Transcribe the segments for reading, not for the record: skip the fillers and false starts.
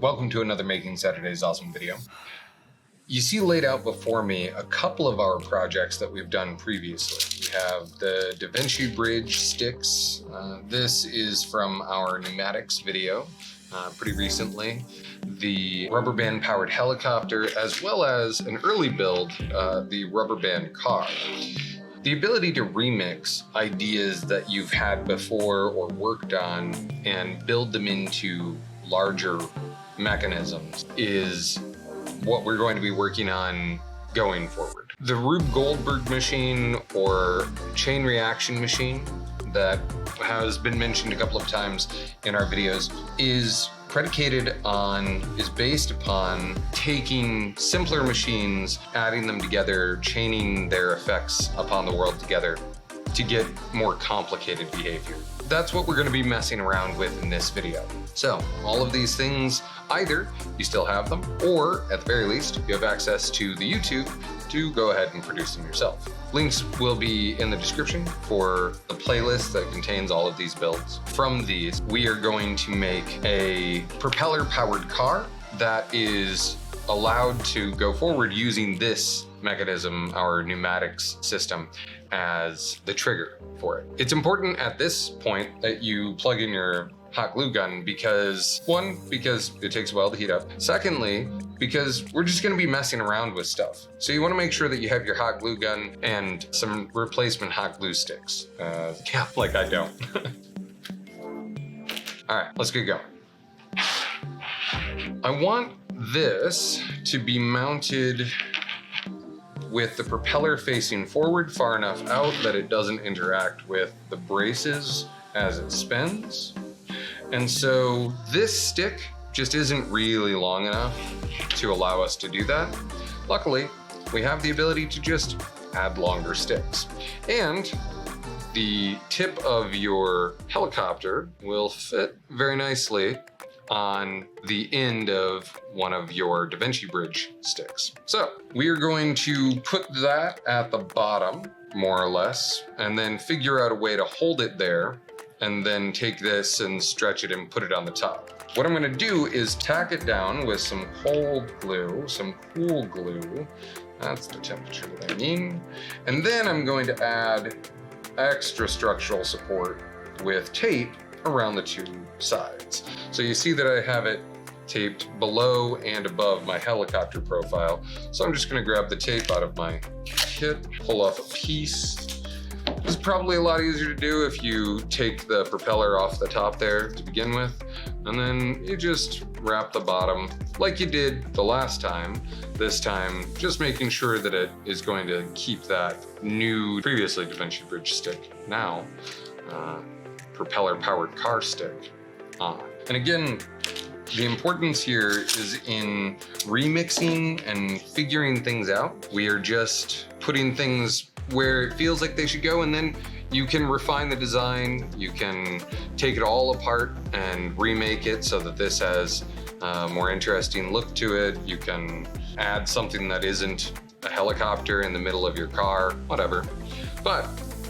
Welcome to another Making Saturdays Awesome video. You see laid out before me a couple of our projects that we've done previously. We have the Da Vinci Bridge sticks. This is from our pneumatics video pretty recently. The rubber band powered helicopter, as well as an early build, the rubber band car. The ability to remix ideas that you've had before or worked on and build them into larger mechanisms is what we're going to be working on going forward. The Rube Goldberg machine or chain reaction machine that has been mentioned a couple of times in our videos is based upon taking simpler machines, adding them together, chaining their effects upon the world together to get more complicated behavior. That's what we're going to be messing around with in this video. So all of these things, either you still have them, or at the very least, you have access to the YouTube to go ahead and produce them yourself. Links will be in the description for the playlist that contains all of these builds. From these, we are going to make a propeller-powered car that is allowed to go forward using this mechanism, our pneumatics system, as the trigger for it. It's important at this point that you plug in your hot glue gun because, one, because it takes a while to heat up. Secondly, because we're just gonna be messing around with stuff. So you wanna make sure that you have your hot glue gun and some replacement hot glue sticks. Yeah, like I don't. All right, let's get going. I want this to be mounted with the propeller facing forward far enough out that it doesn't interact with the braces as it spins. And so this stick just isn't really long enough to allow us to do that. Luckily, we have the ability to just add longer sticks. And the tip of your helicopter will fit very nicely on the end of one of your Da Vinci Bridge sticks. So we are going to put that at the bottom, more or less, and then figure out a way to hold it there, and then take this and stretch it and put it on the top. What I'm gonna do is tack it down with some cold glue, some cool glue. That's the temperature that I mean. And then I'm going to add extra structural support with tape around the two sides. So you see that I have it taped below and above my helicopter profile. So I'm just gonna grab the tape out of my kit, pull off a piece. This is probably a lot easier to do if you take the propeller off the top there to begin with, and then you just wrap the bottom like you did the last time. This time, just making sure that it is going to keep that new, previously Da Vinci Bridge stick, now propeller-powered car stick on. And again, the importance here is in remixing and figuring things out. We are just putting things where it feels like they should go, and then you can refine the design. You can take it all apart and remake it so that this has a more interesting look to it. You can add something that isn't a helicopter in the middle of your car, whatever. But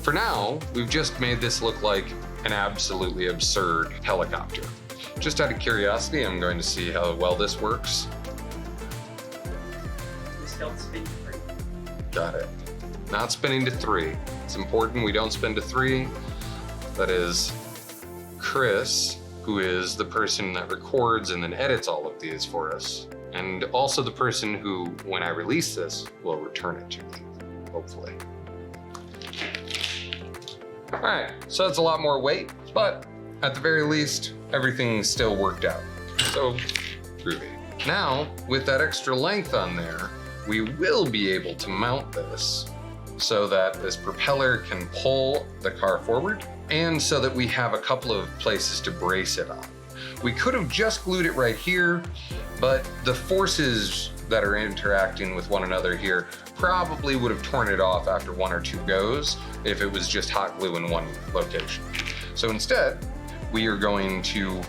for now, we've just made this look like an absolutely absurd helicopter. Just out of curiosity, I'm going to see how well this works. Just don't spin to 3. Got it. Not spinning to 3. It's important we don't spin to 3. That is Chris, who is the person that records and then edits all of these for us. And also the person who, when I release this, will return it to me, hopefully. All right, so that's a lot more weight, but at the very least, everything still worked out. So groovy. Now, with that extra length on there, we will be able to mount this so that this propeller can pull the car forward, and so that we have a couple of places to brace it on. We could have just glued it right here, but the forces that are interacting with one another here probably would have torn it off after 1 or 2 goes if it was just hot glue in one location. So instead, we are going to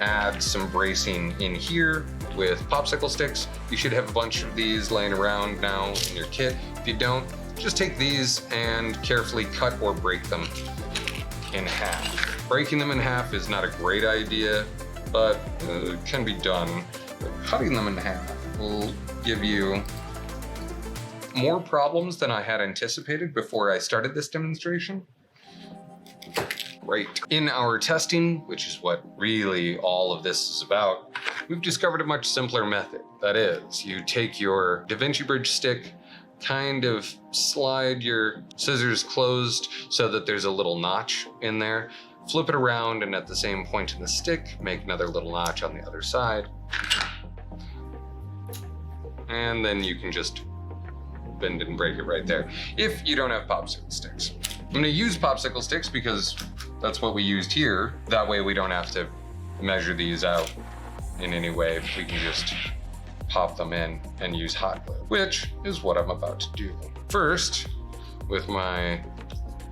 add some bracing in here with popsicle sticks. You should have a bunch of these laying around now in your kit. If you don't, just take these and carefully cut or break them in half. Breaking them in half is not a great idea, but it can be done But cutting them in half will give you more problems than I had anticipated before I started this demonstration. Right. In our testing, which is what really all of this is about, we've discovered a much simpler method. That is, you take your Da Vinci Bridge stick, kind of slide your scissors closed so that there's a little notch in there, flip it around, and at the same point in the stick, make another little notch on the other side. And then you can just bend and break it right there, if you don't have popsicle sticks. I'm gonna use popsicle sticks because that's what we used here. That way we don't have to measure these out in any way. We can just pop them in and use hot glue, which is what I'm about to do. First, with my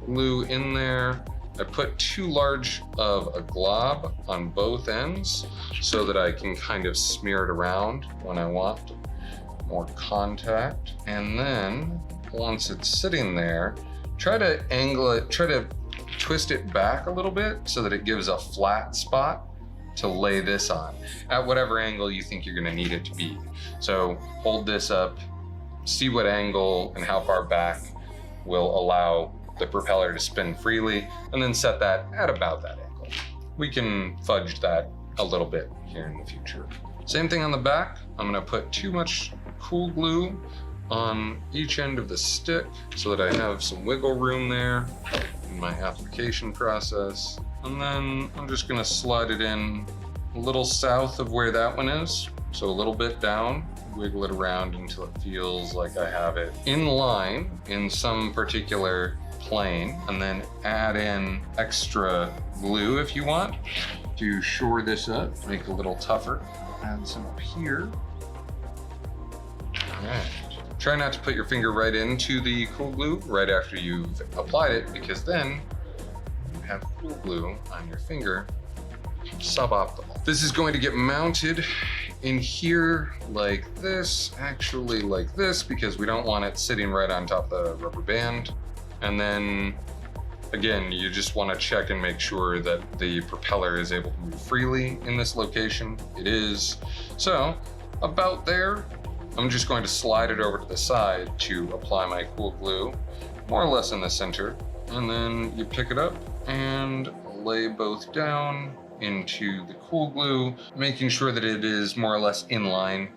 glue in there, I put too large of a glob on both ends so that I can kind of smear it around when I want more contact. And then once it's sitting there, try to angle it, try to twist it back a little bit so that it gives a flat spot to lay this on at whatever angle you think you're gonna need it to be. So hold this up, see what angle and how far back will allow the propeller to spin freely, and then set that at about that angle. We can fudge that a little bit here in the future. Same thing on the back. I'm gonna put too much cool glue on each end of the stick so that I have some wiggle room there in my application process. And then I'm just gonna slide it in a little south of where that one is. So a little bit down, wiggle it around until it feels like I have it in line in some particular plane, and then add in extra glue if you want to shore this up, make it a little tougher. Add some up here. All right. Try not to put your finger right into the cool glue right after you've applied it, because then you have cool glue on your finger. Suboptimal. This is going to get mounted in here like this, actually like this, because we don't want it sitting right on top of the rubber band. And then again, you just want to check and make sure that the propeller is able to move freely in this location. It is. So about there, I'm just going to slide it over to the side to apply my cool glue, more or less in the center. And then you pick it up and lay both down into the cool glue, making sure that it is more or less in line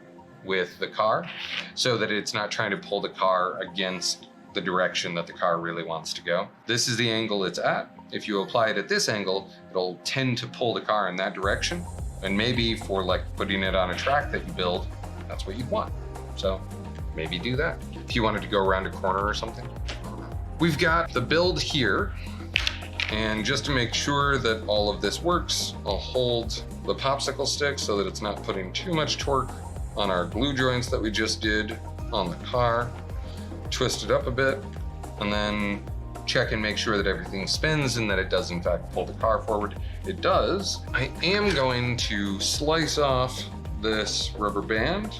with the car so that it's not trying to pull the car against the direction that the car really wants to go. This is the angle it's at. If you apply it at this angle, it'll tend to pull the car in that direction. And maybe for like putting it on a track that you build, that's what you'd want. So maybe do that. If you wanted to go around a corner or something. We've got the build here. And just to make sure that all of this works, I'll hold the popsicle stick so that it's not putting too much torque on our glue joints that we just did on the car. Twist it up a bit, and then check and make sure that everything spins and that it does in fact pull the car forward. It does. I am going to slice off this rubber band.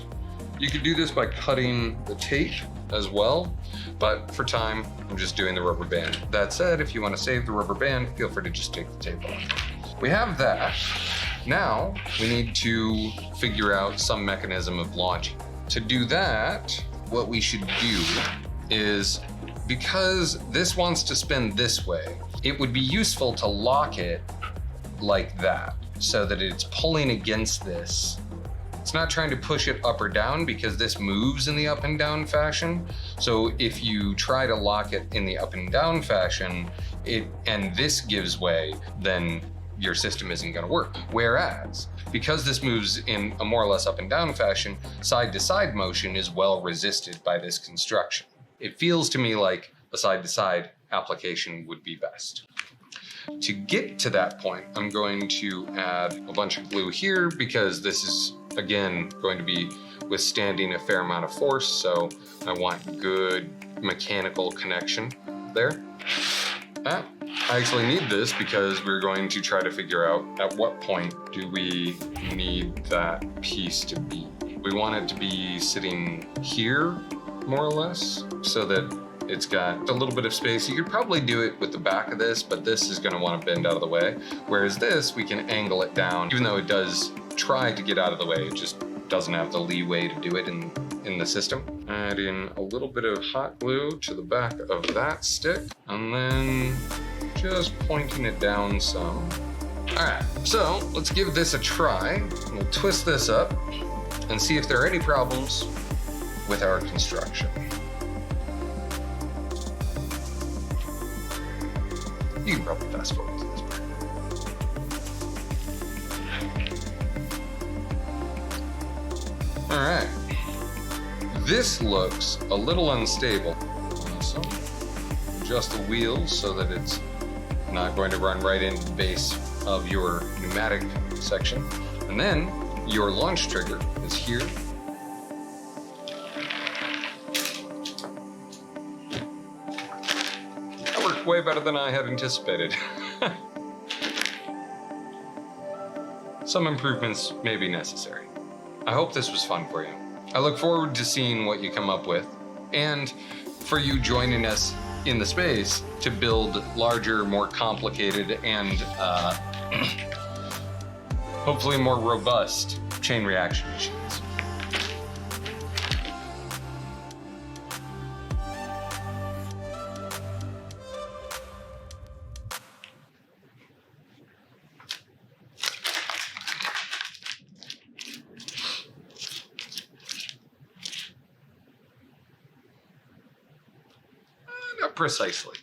You could do this by cutting the tape as well, but for time, I'm just doing the rubber band. That said, if you want to save the rubber band, feel free to just take the tape off. We have that. Now we need to figure out some mechanism of launching. To do that, what we should do is, because this wants to spin this way, it would be useful to lock it like that so that it's pulling against this. It's not trying to push it up or down because this moves in the up and down fashion. So if you try to lock it in the up and down fashion, and this gives way, then your system isn't going to work. Whereas, because this moves in a more or less up and down fashion, side to side motion is well resisted by this construction. It feels to me like a side to side application would be best. To get to that point, I'm going to add a bunch of glue here because this is, again, going to be withstanding a fair amount of force, so I want good mechanical connection there. I actually need this because we're going to try to figure out at what point do we need that piece to be. We want it to be sitting here, more or less, so that it's got a little bit of space. You could probably do it with the back of this, but this is gonna wanna bend out of the way. Whereas this, we can angle it down. Even though it does try to get out of the way, it just doesn't have the leeway to do it in the system. Add in a little bit of hot glue to the back of that stick, and then just pointing it down some. All right, so let's give this a try. We'll twist this up and see if there are any problems with our construction. You can probably fast forward to this part. All right, this looks a little unstable. So adjust the wheels so that it's not going to run right into the base of your pneumatic section. And then your launch trigger is here. That worked way better than I had anticipated. Some improvements may be necessary. I hope this was fun for you. I look forward to seeing what you come up with, and for you joining us in the space to build larger, more complicated, and hopefully more robust chain reaction machines. Not precisely.